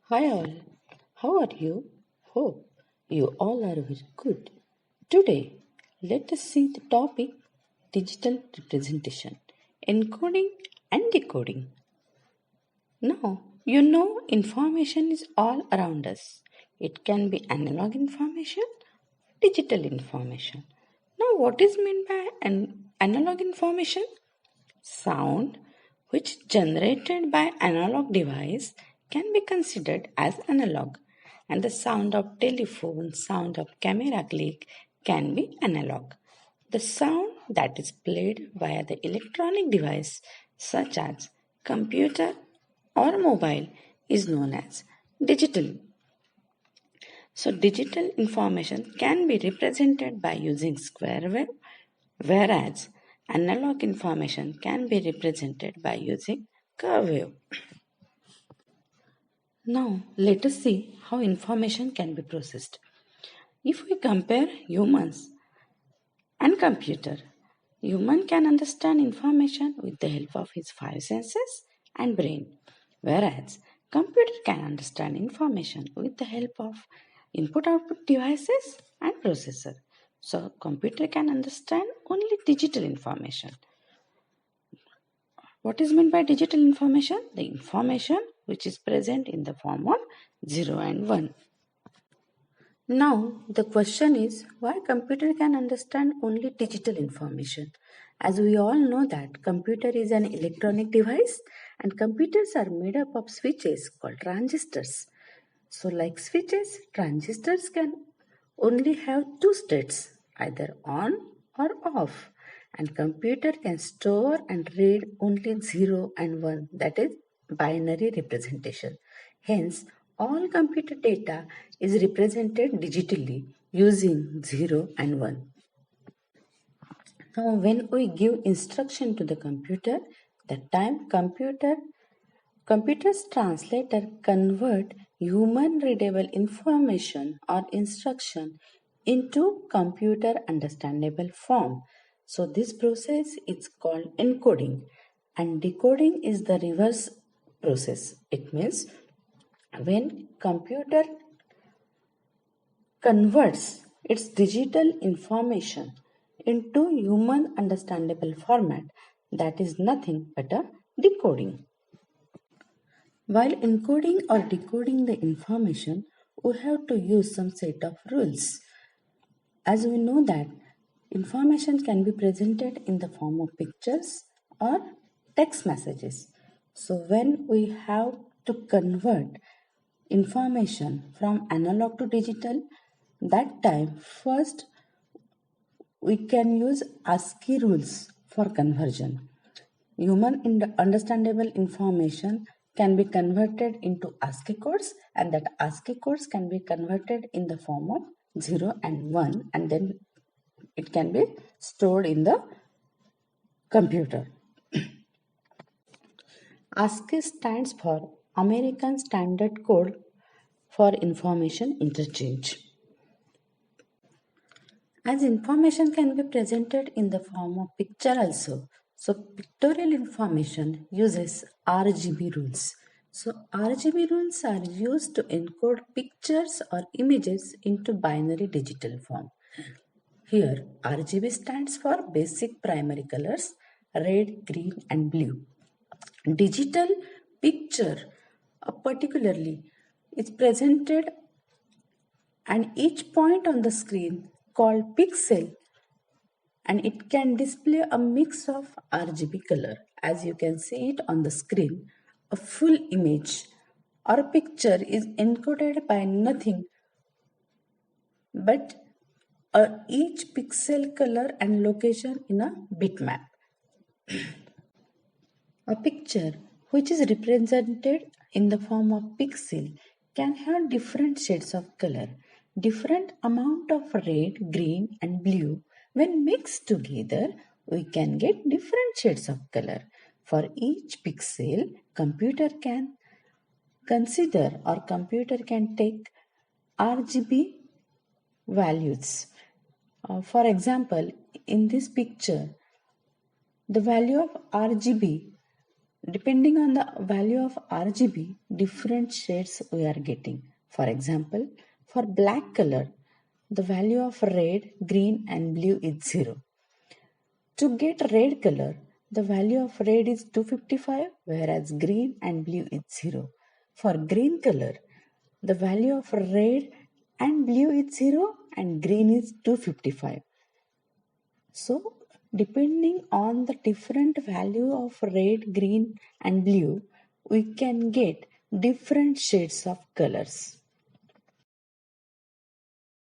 Hi all, how are you? Hope you all are very good. Today, let us see the topic digital representation, encoding and decoding. Now, information is all around us. It can be analog information, digital information. Now, what is meant by an analog information? Sound, which generated by analog device, can be considered as analog, and the sound of telephone, sound of camera click can be analog. The sound that is played via the electronic device, such as computer or mobile, is known as digital. So, digital information can be represented by using square wave, whereas analog information can be represented by using curve wave. Now, let us see how information can be processed. If we compare humans and computer, human can understand information with the help of his five senses and brain, whereas computer can understand information with the help of input-output devices and processor. So, computer can understand only digital information. What is meant by digital information? The information which is present in the form of 0 and 1. Now, the question is why computer can understand only digital information? As we all know that computer is an electronic device and computers are made up of switches called transistors. So like switches, transistors can only have two states, either on or off. And computer can store and read only 0 and 1, that is binary representation. Hence, all computer data is represented digitally using 0 and 1. Now, when we give instruction to the computer, that time computer's translator convert human readable information or instruction into computer understandable form. So this process is called encoding, and decoding is the reverse process. It means when computer converts its digital information into human understandable format, that is nothing but a decoding. While encoding or decoding the information, we have to use some set of rules. As we know that information can be presented in the form of pictures or text messages. So when we have to convert information from analog to digital, that time first we can use Ascii rules for conversion. Human understandable information can be converted into Ascii codes, and that Ascii codes can be converted in the form of 0 and 1, and then it can be stored in the computer. Ascii stands for American Standard Code for Information Interchange. As information can be presented in the form of picture also, so pictorial information uses RGB rules. So RGB rules are used to encode pictures or images into binary digital form. Here RGB stands for basic primary colors, red, green and blue. Digital picture particularly is presented, and each point on the screen called pixel, and it can display a mix of RGB color. As you can see it on the screen, a full image or a picture is encoded by nothing but each pixel color and location in a bitmap. A picture which is represented in the form of pixel can have different shades of color, different amount of red, green and blue. When mixed together, we can get different shades of color. For each pixel, computer can consider or computer can take RGB values. For example, in this picture, the value of RGB Depending on the value of RGB, different shades we are getting. For example, for black color, the value of red, green and blue is 0. To get red color, the value of red is 255, whereas green and blue is 0. For green color, the value of red and blue is 0 and green is 255. So, depending on the different value of red, green and blue, we can get different shades of colors.